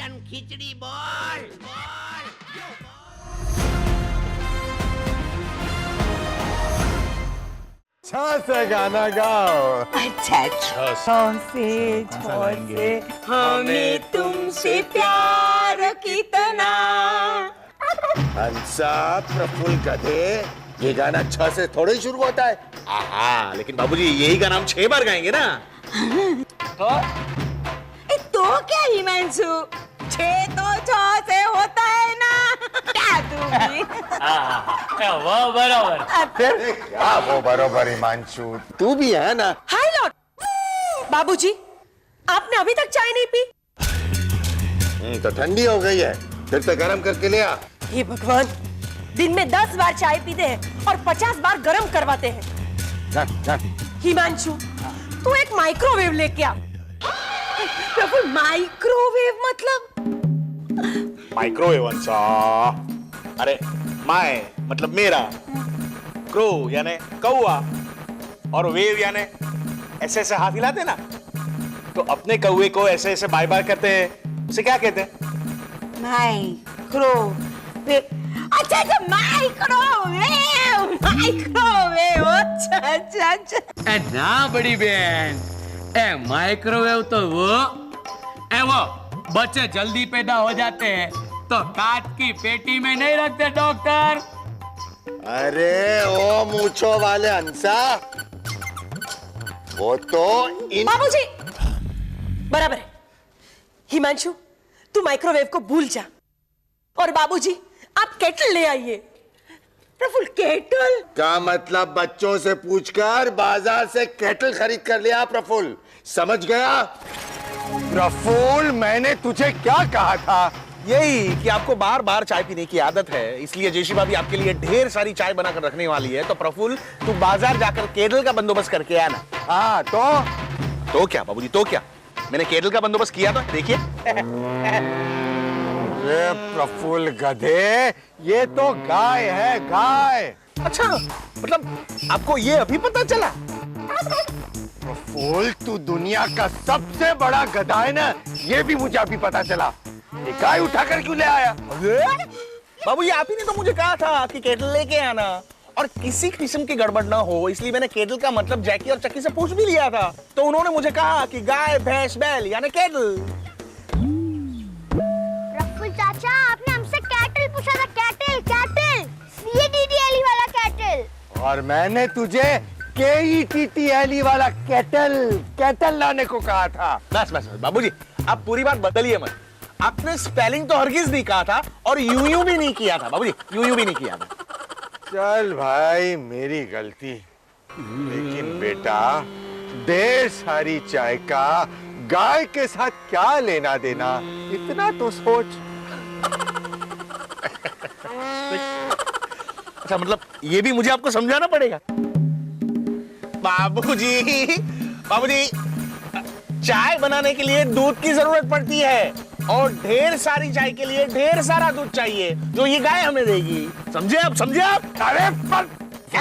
Chicken खिचड़ी बोल बोल। छ से गाना गाओ। अच्छा छ से हमें तुमसे प्यार कितना। हंसा प्रफुल्ल गधे, ये गाना छ से थोड़े ही शुरू होता है। आहा, लेकिन बाबूजी यही गाना हम 6 बार गाएंगे ना। तो क्या हिमांशु, 6 तो 6 से होता है ना। क्या तू भी? वो बराबर। क्या वो बरोबर हिमांशु, तू भी है ना। हाय लॉर्ड बाबूजी, आपने अभी तक चाय नहीं पी? तो ठंडी हो गई है, फिर से गरम करके ले आ। हे भगवान, दिन में 10 बार चाय पीते हैं और 50 बार गरम करवाते हैं। हिमांशु, तू एक माइक्रोवेव लेके आ। प्रभु, माइक्रोवेव मतलब? माइक्रोवेव हंसा, अरे माय मतलब मेरा, क्रो यानी कौआ, और वेव यानी ऐसे ऐसे हाथ हिलाते ना, तो अपने कौए को ऐसे ऐसे बाय बाय करते हैं, उसे क्या कहते हैं? माइक्रोवेव। अच्छा अच्छा, माइक्रोवेव माइक्रोवेव। अच्छा अच्छा अच्छा। ना बड़ी बहन, माइक्रोवेव तो वो बच्चे जल्दी पैदा हो जाते हैं तो कांच की पेटी में नहीं रखते डॉक्टर। अरे ओ मूंछों वाले हंसा, वो तो इन। बाबूजी, बराबर है। हिमांशु, तू माइक्रोवेव को भूल जा, और बाबूजी आप केटल ले आइए। प्रफुल्ल, केटल का मतलब बच्चों से पूछकर बाजार से केटल खरीद कर लिया प्रफुल्ल, समझ गया? प्रफुल्ल, मैंने तुझे क्या कहा था? यही कि आपको बार बार चाय पीने की आदत है, इसलिए जेशी भाभी आपके लिए ढेर सारी चाय बनाकर रखने वाली है। तो प्रफुल्ल, तू बाजार जाकर केटल का बंदोबस्त करके आना। हाँ तो क्या बाबूजी, तो क्या, मैंने केटल का बंदोबस्त किया था, देखिए। ये प्रफुल्ल गधे, ये तो गाय है, गाय। अच्छा, मतलब आपको ये अभी पता चला? प्रफुल्ल, तू दुनिया का सबसे बड़ा गधा है ना, ये भी मुझे अभी पता चला। ये गाय उठाकर क्यों ले आया? बाबूजी, आप ही ने तो मुझे कहा था कि केटल लेके आना, और किसी किस्म की गड़बड़ ना हो, इसलिए मैंने केटल का मतलब जैकी और चक्की से पूछ भी लिया था। तो उन्होंने मुझे कहा कि गाय भैंस बैल यानी केटल। चाचा, आपने हमसे कैटल पूछा था, कैटल कैटल, CATTL वाला कैटल। और मैंने तुझे KETTL वाला कैटल लाने को कहा था। बस बस बाबूजी, आप पूरी बात बदलिए मत। आपने स्पेलिंग तो हरगिज नहीं कहा था, और यूं भी नहीं किया था बाबूजी, यूं भी नहीं किया था। चल भाई, मेरी गलती, लेकिन बेटा ढेर सारी चाय का गाय के साथ क्या लेना देना, इतना तो सोच। अच्छा, मतलब ये भी मुझे आपको समझाना पड़ेगा? बाबूजी, बाबूजी, चाय बनाने के लिए दूध की जरूरत पड़ती है, और ढेर सारी चाय के लिए ढेर सारा दूध चाहिए, जो ये गाय हमें देगी। समझे आप, समझे आप? अरे पर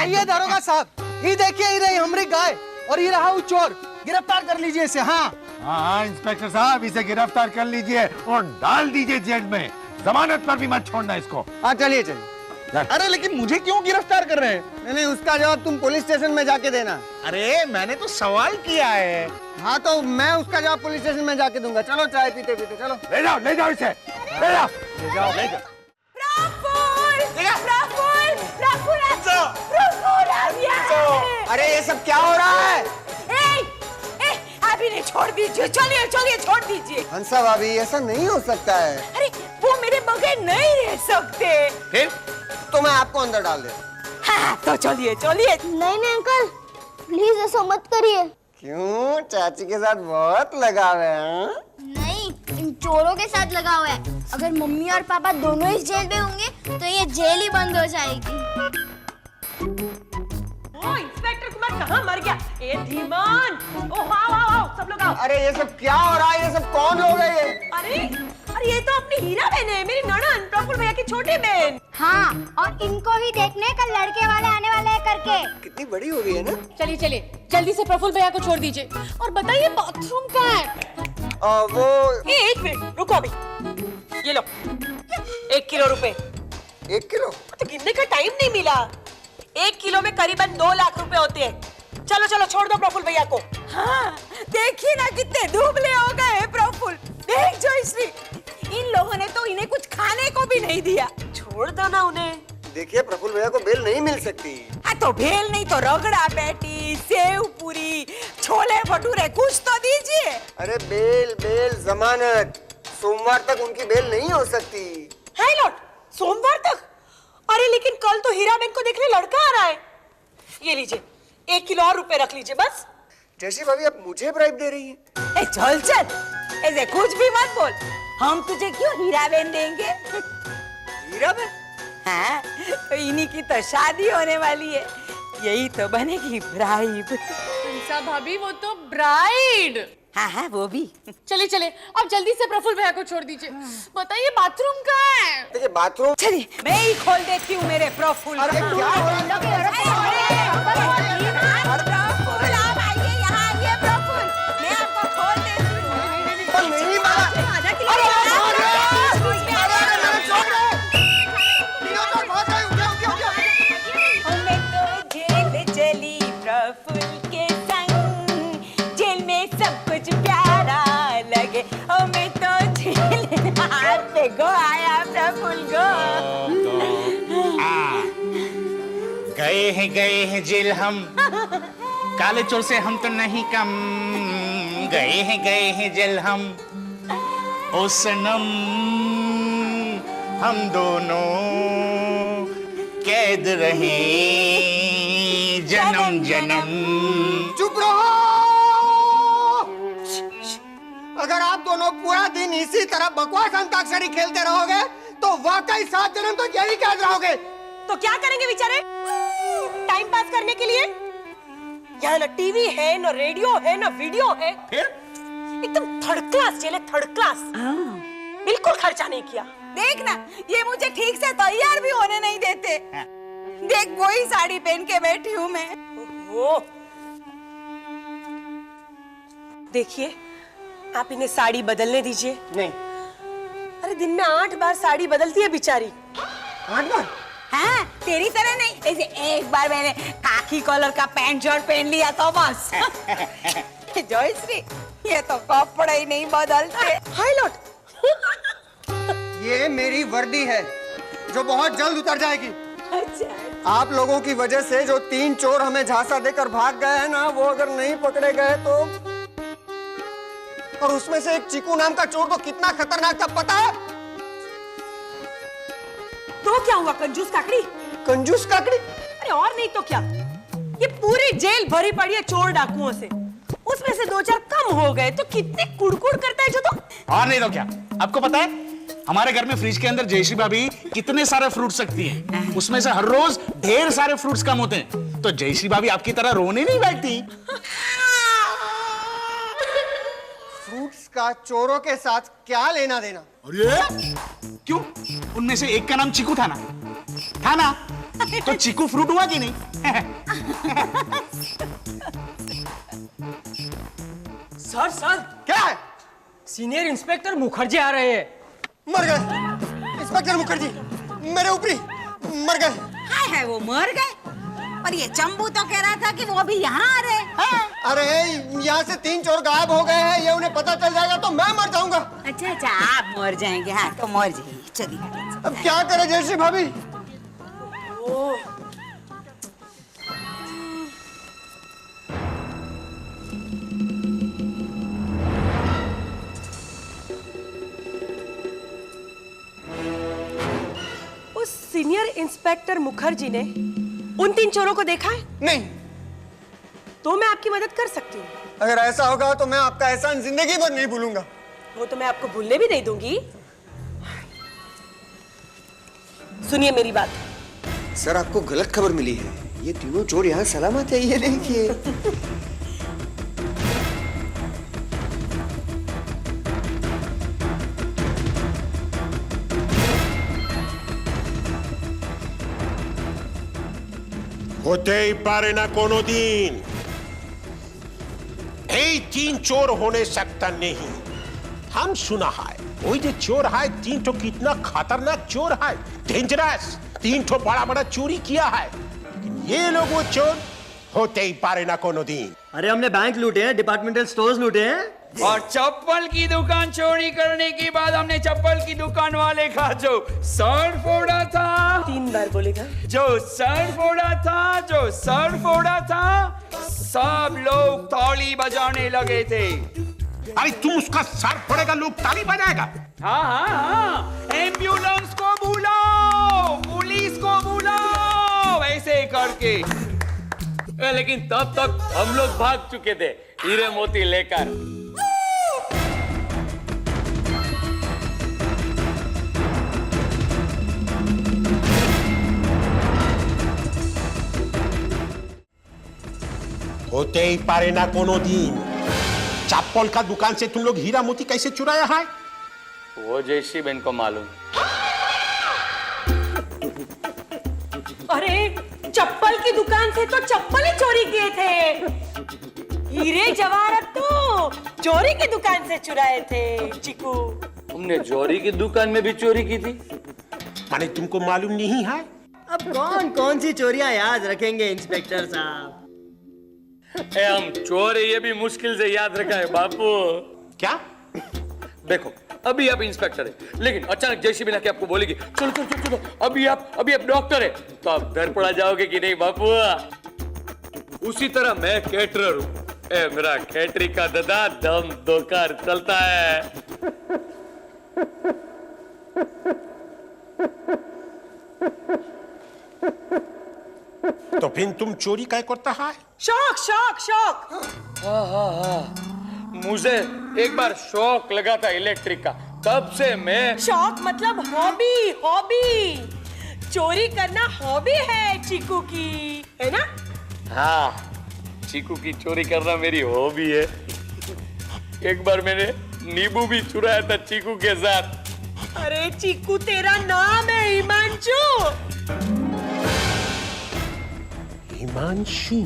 ये दारोगा साहब, ये देखिए, ये रही हमारी गाय और ये रहा वो चोर, गिरफ्तार कर लीजिए इसे। हाँ हाँ इंस्पेक्टर साहब, इसे गिरफ्तार कर लीजिए और डाल दीजिए जेल में, जमानत पर भी मत छोड़ना इसको। हाँ, चलिए चलिए। अरे लेकिन मुझे क्यों गिरफ्तार कर रहे हैं? नहीं, उसका जवाब तुम पुलिस स्टेशन में जाके देना। अरे मैंने तो सवाल किया है। हाँ, तो मैं उसका जवाब पुलिस स्टेशन में जाके दूंगा। चलो चाय पीते पीते चलो। ले जाओ इसे, ले जाओ। अरे ये सब क्या हो रहा है? अभी नहीं, छोड़ दीजिए, चलिए चलिए, छोड़ दीजिए। हंसा भाभी, ऐसा नहीं हो सकता है। अरे वो मेरे बगैर नहीं रह सकते। फिर तो मैं आपको अंदर डाल दे। हाँ, तो चलिए चलिए। नहीं अंकल, प्लीज ऐसा मत करिए। क्यों, चाची के साथ बहुत लगाव है? हाँ? नहीं, इन चोरों के साथ लगा हुआ है। अगर मम्मी और पापा दोनों इस जेल में होंगे तो ये जेल ही बंद हो जाएगी। ओ इंस्पेक्टर कुमार कहाँ मर गया? ए धीमान, ओ आओ सब लोग आओ। अरे ये सब क्या हो रहा है? ये सब कौन लोग हैं ये? अरे अरे ये तो अपनी हीरा बहन है, मेरी ननद प्रफुल्ल भैया की छोटी बहन। हाँ, और इनको ही देखने कल लड़के वाले आने वाले हैं करके। कितनी बड़ी हो गई है ना? चलिए चलिए, जल्दी से प्रफुल्ल भैया को छोड़ दीजिए। और बताइए बाथरूम कहाँ है? वो एक मिनट रुको अभी। 1 किलो रुपए। 1 किलो? तो गिनने का टाइम नहीं मिला। 1 किलो में करीबन 2 लाख रुपए होते हैं। चलो चलो छोड़ दो प्रफुल्ल भैया को। हाँ, देखिए ना कितने दुबले हो गए हैं प्रफुल्ल। देख जयश्री, इन लोगों ने तो इन्हें कुछ खाने को भी नहीं दिया। छोड़ दो ना उन्हें। देखिए प्रफुल्ल भैया को बेल नहीं मिल सकती। हाँ तो भेल नहीं तो रगड़ा पैटी, सेव पूरी, छोले भटूरे कुछ तो दीजिए। अरे बेल जमानत, सोमवार तक उनकी बेल नहीं हो सकती। है लौट, सोमवार तक? अरे लेकिन कल तो हीरा बैंक को देखने लड़का आ रहा है। ये लीजिए, 1 किलो और रुपए रख लीजिए बस। जैसी भाभी आप मुझे ब्राइब दे रही हैं। ए चल चल, ऐसे कुछ भी मत बोल। हम तुझे क्यों हीरा बहन देंगे? हीरा बहन? हाँ, तो इन्हीं की तो शादी होने वाली है, यही तो बनेगी ब्राइड। हंसा भाभी वो तो ब्राइड। हाँ हाँ वो भी। चलिए चलिए, अब जल्दी से प्रफुल्ल भैया को छोड़ दीजिए। बताइए बाथरूम कहाँ है? देखिए बाथरूम। चलिए मैं ही खोल देती हूँ मेरे प्रफुल्ल। अरे क्या हो रहा है? प्रफुल्ल आप आइए, यहाँ आइए प्रफुल्ल, मैं आपको खोल देती हूँ। नहीं मारा। मैं तो जेल चली प्रफुल्ल के संग, जेल में सब कुछ प्यारा लगे। ओ मैं तो जेल हाथ पे गो आया प्रफुल्ल गो। गए हैं जेल हम, काले चोर से हम तो नहीं कम। गए हैं जेल हम, ओ सनम हम दोनों कैद रहे जन्म जन्म। चुप रहो। अगर आप दोनों पूरा दिन इसी तरह बकवास अंताक्षरी खेलते रहोगे तो वाकई 7 जन्म तक यही कैद रहोगे। तो क्या करेंगे बेचारे टाइम पास करने के लिए? यहाँ ना टीवी है, ना रेडियो है, ना वीडियो है। फिर एकदम थर्ड क्लास जेल है, थर्ड क्लास। बिल्कुल खर्चा नहीं किया। देख ना, ये मुझे ठीक से तैयार भी होने नहीं देते। देख वही साड़ी पहन के बैठी हूँ मैं। ओहो। देखिए, आप इन्हें साड़ी बदलने दीजिए। नहीं। अरे दिन में 8 बार साड़ी बदलती है बेचारी। 8 बार? हाँ, तेरी तरह नहीं। ऐसे एक बार मैंने खाकी कलर का पैंट शर्ट पहन लिया तो बस। जयश्री, ये तो कपड़े ही नहीं बदलते। हाय लॉट। ये मेरी वर्दी है जो बहुत जल्द उतर जाएगी। अच्छा। आप लोगों की वजह से जो 3 चोर हमें झांसा देकर भाग गए हैं ना, वो अगर नहीं पकड़े गए तो, और उसमें से एक चीकू नाम का चोर तो कितना खतरनाक था पता है? तो क्या हुआ कंजूस काकड़ी? कंजूस काकड़ी? अरे और नहीं तो क्या, ये पूरी जेल भरी पड़ी है चोर डाकुओं से। उसमें से 2-4 कम हो गए तो कितने कुड़कुड़ करता है जो तो। और नहीं तो क्या, आपको पता है हमारे घर में फ्रिज के अंदर जयश्री भाभी कितने सारे फ्रूट्स रखती है, उसमें से हर रोज ढेर सारे फ्रूट्स कम होते हैं। तो जयश्री भाभी आपकी तरह रोने नहीं बैठती। फ्रूट्स का चोरों के साथ क्या लेना देना? अरे क्यों, उनमें से एक का नाम चीकू था ना? तो चीकू फ्रूट हुआ कि नहीं? सर क्या है? सीनियर इंस्पेक्टर मुखर्जी आ रहे हैं। मर गए इंस्पेक्टर मुखर्जी, मेरे ऊपरी मर गए। हाय वो मर गए, और ये चंबू तो कह रहा था कि वो अभी यहाँ आ रहे हैं। अरे यहाँ से 3 चोर गायब हो गए हैं, ये उन्हें पता चल जाएगा तो मैं मर जाऊंगा। अच्छा आप मर जाएंगे। हाँ तो मर जाइए, चलिए। अब क्या करे जयश्री भाभी? उस सीनियर इंस्पेक्टर मुखर्जी ने उन 3 चोरों को देखा है? नहीं। तो मैं आपकी मदद कर सकती हूँ। अगर ऐसा होगा तो मैं आपका एहसान जिंदगी भर नहीं भूलूंगा। वो तो मैं आपको भूलने भी नहीं दूंगी। सुनिए मेरी बात। सर आपको गलत खबर मिली है, ये तीनों चोर यहाँ सलामत है, ये देखिए। হতেই পারে না কোনোদিন। এই 3 चोर होने सकता नहीं। हम सुना है वही जो चोर है 3 ठो कितना खतरनाक चोर है, डेंजरस। 3 ठो बड़ा बड़ा चोरी किया है, लेकिन ये लोग वो चोर होते ही पारे ना कोनो दिन। अरे हमने बैंक लूटे हैं, डिपार्टमेंटल स्टोर्स लूटे हैं। और चप्पल की दुकान चोरी करने के बाद हमने चप्पल की दुकान वाले का जो सर फोड़ा था, 3 बार बोलेगा। जो सर फोड़ा था, सब लोग ताली बजाने लगे थे। अरे तुम उसका सर फोड़ेगा, लोग ताली बजाएगा। हाँ, एम्बुलेंस को बुलाओ, पुलिस को बुलाओ, ऐसे करके। लेकिन तब तक हम लोग भाग चुके थे हीरे मोती लेकर। होते ही पारे ना कोनो दिन। चप्पल का दुकान से तुम लोग हीरा मोती कैसे चुराया है? वो जयश्री बहन को मालूम। अरे चप्पल की दुकान से तो चप्पल ही चोरी किए थे। हीरे जवाहरात तो चोरी की दुकान से चुराए थे चिकू। तुमने चोरी की दुकान में भी चोरी की थी? माने तुमको मालूम नहीं है? अब कौन कौन सी चोरियां याद रखेंगे इंस्पेक्टर साहब? हम चोर है ये भी मुश्किल से याद रखा है बापू। क्या? देखो अभी आप इंस्पेक्टर है, लेकिन अचानक जयश्री बिना के आपको बोलेगी चलो चलो चलो चलो, अभी आप डॉक्टर है, तो आप डर पड़ा जाओगे कि नहीं बापू? उसी तरह मैं कैटरर हूँ, मेरा कैटरी का दादा दम दोकर चलता है। तो फिर तुम चोरी क्या करता है? शौक शौक शौक। मुझे एक बार शौक लगा था इलेक्ट्रिक का, तब से मैं। शौक मतलब हॉबी, हॉबी। चोरी करना हॉबी है चीकू की, है ना? हाँ, चीकू की चोरी करना मेरी हॉबी है। एक बार मैंने नींबू भी चुराया था चीकू के साथ। अरे चीकू तेरा नाम है हिमांशु। हिमांशु?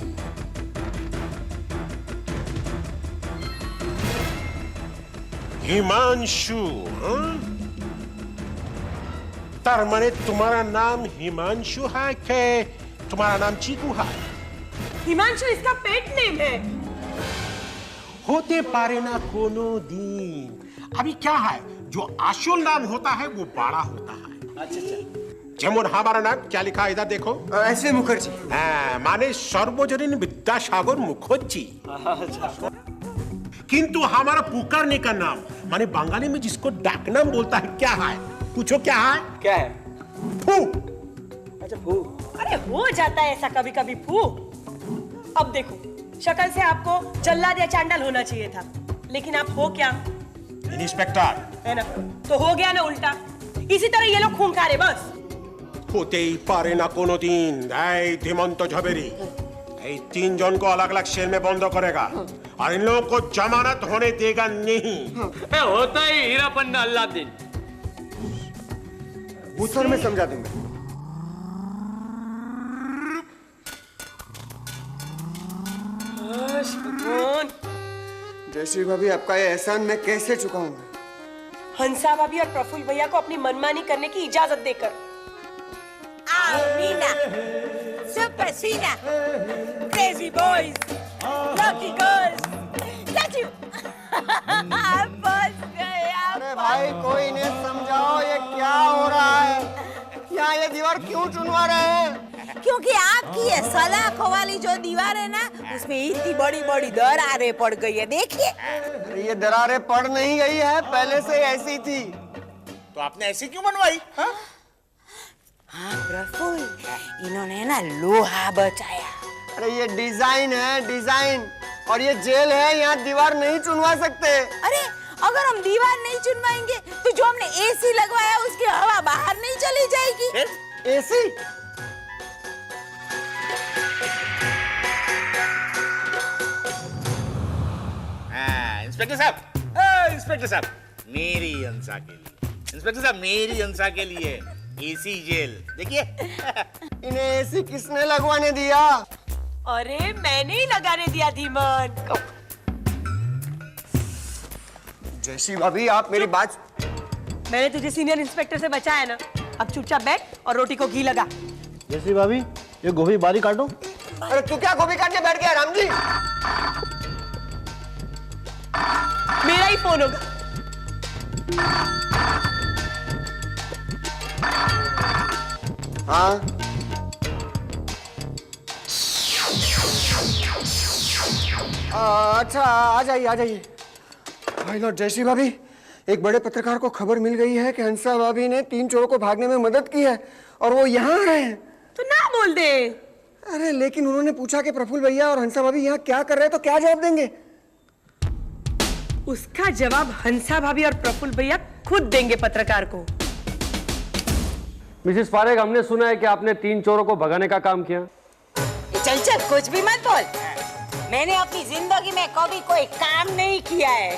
हिमांशु, हाँ? तार माने तुम्हारा नाम हिमांशु है कि तुम्हारा नाम चीकू है? हिमांशु इसका पेट नेम है। होते पारे ना कोनो दिन। अभी क्या है, जो आशुल नाम होता है वो बड़ा होता है। अच्छा। जेमन हमारा नाम क्या लिखा है इधर देखो। एसवी मुखर्जी। माने सर्वजनीन विद्यासागर मुखर्जी। किंतु हमारा पुकारने का नाम माने बंगाली में जिसको डाक नाम बोलता है क्या है? पूछो क्या है? क्या है? फू। अच्छा फू। अरे हो जाता है ऐसा कभी कभी फू। अब देखो शक्ल से आपको जल्लाद या चांडाल होना चाहिए था, लेकिन आप हो क्या? इंस्पेक्टर है ना? तो हो गया ना उल्टा। इसी तरह ये लोग खून खा रहे बस। होते ही पारे ना कोनो दिन। धीमंत झबेरी 3 जन को अलग अलग सेल में बंद करेगा और इन लोगों को जमानत होने देगा नहीं। होता ही हीरा पन्ना अल्लादीन। सर मैं समझा दूंगा। जयश्री भाभी आपका ये एहसान मैं कैसे चुकाऊंगा? हंसा भाभी और प्रफुल्ल भैया को अपनी मनमानी करने की इजाजत देकर। Nina, Super Sina, Crazy Boys, Lucky Girls, Lucky. बस गया। अरे भाई कोई इन्हें समझाओ ये क्या हो रहा है? यहाँ ये दीवार क्यों चुनवा रहे हैं? क्योंकि आपकी ये सलाखों वाली जो दीवार है ना, उसमें इतनी बड़ी बड़ी दरारें पड़ गई है, देखिए। अरे ये दरारें पड़ नहीं गई है, पहले से ऐसी थी। तो आपने ऐसी क्यों बनवाई? हाँ? हाँ प्रफुल्ल, इन्होंने ना लोहा बचाया। अरे ये डिजाइन है डिजाइन, और ये जेल है, यहाँ दीवार नहीं चुनवा सकते। अरे अगर हम दीवार नहीं चुनवाएंगे तो जो हमने एसी लगवाया उसकी हवा बाहर नहीं चली जाएगी। एसी? इंस्पेक्टर साहब, मेरी अंसा के लिए। इंस्पेक्टर साहब, मेरी अंसा के लिए एसी जेल देखिए। इन्हें एसी किसने लगवाने दिया? अरे मैंने ही लगाने दिया धीमन। जयश्री भाभी आप मेरी बात मैंने तुझे सीनियर इंस्पेक्टर से बचाया ना, अब चुपचाप बैठ और रोटी को घी लगा। जैसी भाभी ये गोभी बारी काटो। अरे तू क्या गोभी काटने बैठ गया राम जी? मेरा ही फोन होगा। हाँ अच्छा आ जाइए आ जाइए। भाई लॉर्ड जयश्री भाभी, एक बड़े पत्रकार को खबर मिल गई है कि हंसा भाभी ने 3 चोरों को भागने में मदद की है और वो यहाँ आ रहे हैं। तो ना बोल दे। अरे लेकिन उन्होंने पूछा कि प्रफुल्ल भैया और हंसा भाभी यहाँ क्या कर रहे हैं, तो क्या जवाब देंगे? उसका जवाब हंसा भाभी और प्रफुल्ल भैया खुद देंगे पत्रकार को। मिसेस पारेख, हमने सुना है कि आपने 3 चोरों को भगाने का काम किया। चल चल कुछ भी मत बोल। मैंने अपनी जिंदगी में कभी कोई काम नहीं किया है।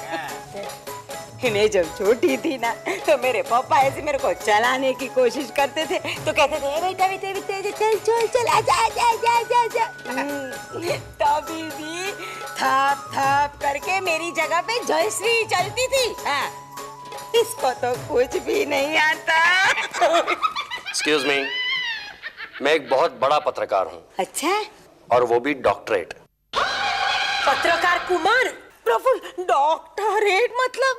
मैं जब छोटी थी ना तो मेरे पापा ऐसे मेरे को चलाने की कोशिश करते थे, तो कहते थे बेटा बेटा बेटा चल चल चल आजा आजा आजा आजा आजा। तभी भी थाप थाप करके मेरी जगह पे जयश्री चलती थी। हाँ, इसको तो कुछ भी नहीं आता। एक्सक्यूज मी, मैं एक बहुत बड़ा पत्रकार हूँ। अच्छा, और वो भी डॉक्टरेट। पत्रकार कुमार? प्रफुल्ल डॉक्टरेट मतलब?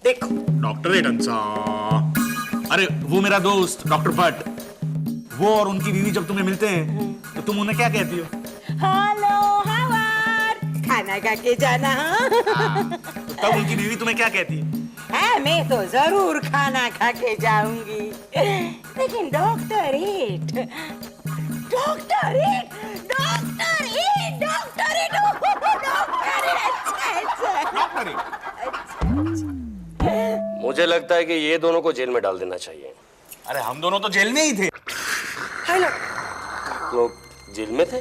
देखो डॉक्टरेट हंसा। अरे वो मेरा दोस्त डॉक्टर भट्ट, वो और उनकी बीवी जब तुम्हें मिलते हैं तो तुम उन्हें क्या कहती हो? हेलो हावर, खाना खा के जाना। तो तब उनकी बीवी तुम्हें क्या कहती है? मैं तो जरूर खाना खा के जाऊंगी, लेकिन डॉक्टरेट डॉक्टरेट डॉक्टरेट डॉक्टरेट मुझे लगता है कि ये दोनों को जेल में डाल देना चाहिए। अरे हम दोनों तो जेल में ही थे। लोग जेल में थे?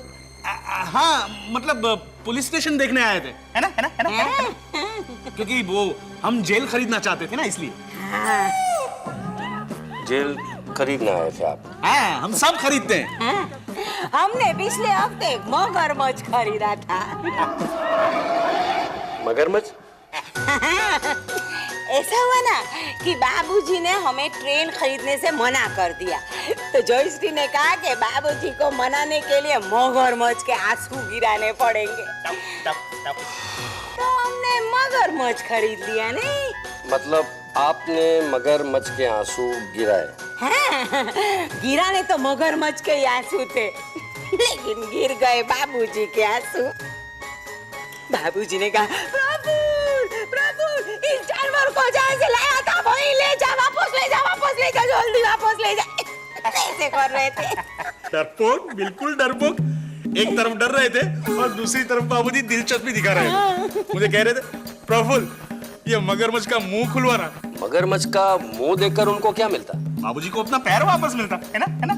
हाँ मतलब पुलिस स्टेशन देखने आए थे, है ना है ना है ना, है ना? क्योंकि वो हम जेल खरीदना चाहते थे ना, इसलिए। जेल खरीदना आए थे आप? हाँ, हम सब खरीदते हैं। हमने पिछले हफ्ते मगरमच्छ खरीदा था। मगरमच्छ? ऐसा हुआ ना कि बाबूजी ने हमें ट्रेन खरीदने से मना कर दिया, तो जयश्री ने कहा कि बाबूजी को मनाने के लिए मगरमच्छ के आंसू गिराने पड़ेंगे। तो हमने मगरमच्छ खरीद लिया। नहीं मतलब आपने मगरमच्छ के आंसू गिराए? हाँ, गिराने तो मगरमच्छ के आंसू थे, लेकिन गिर गए बाबूजी के आंसू। बाबूजी ने कहा प्रफुल्ल प्रफुल्ल इस जानवर को जहाँ से लाया था वहीं ले जा, वापस ले जा जल्दी वापस ले जा। ऐसे कर रहे थे। डरपोक, बिल्कुल डरपोक। एक तरफ डर रहे थे और दूसरी तरफ बाबूजी दिलचस्पी दिखा रहे थे। मुझे कह रहे थे प्रफुल्ल ये मगरमच्छ का मुंह खुलवाना। मगरमच्छ का मुंह देखकर उनको क्या मिलता? बाबूजी को अपना पैर वापस मिलता, है ना है ना?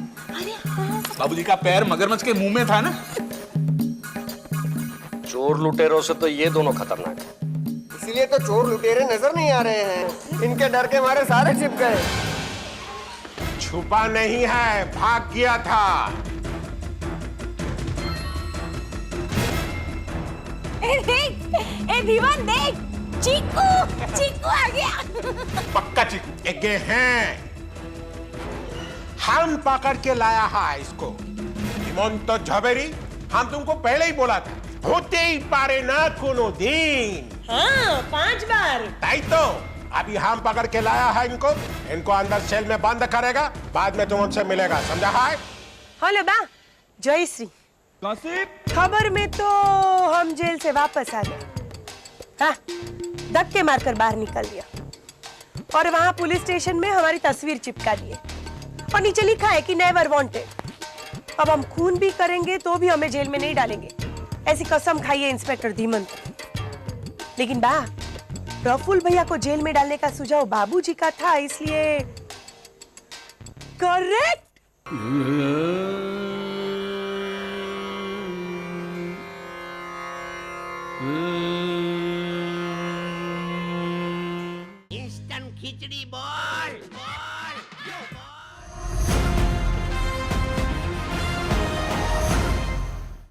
बाबूजी का पैर मगरमच्छ के मुंह में था ना। चोर लुटेरों से तो ये दोनों खतरनाक है। इसीलिए तो चोर लुटेरे नजर नहीं आ रहे हैं, इनके डर के मारे सारे छिप गए। छुपा नहीं है, भाग गया था। ए दीवान देख, चीकू आ गया। पक्का चीकू एक हैं। हम पकड़ के लाया है इसको। हिमंत झवेरी, हम तुमको पहले ही बोला था, होते ही पारे ना कोनो दिन। हाँ 5 बार। ताई तो अभी हम पकड़ के लाया है इनको अंदर सेल में बंद करेगा, बाद में तुम उनसे मिलेगा, समझा है? हेलो बा जयश्री, खबर में तो हम जेल से वापस आ गए। हाँ, धक्के मारकर बाहर निकल दिया और वहां पुलिस स्टेशन में हमारी तस्वीर चिपका दिए और नीचे लिखा है कि नेवर वांटेड। अब हम खून भी करेंगे तो भी हमें जेल में नहीं डालेंगे, ऐसी कसम खाई है इंस्पेक्टर धीमंत। लेकिन बा, प्रफुल्ल भैया को जेल में डालने का सुझाव बाबूजी का था, इसलिए करेक्ट। इंस्टेंट खिचड़ी बॉल।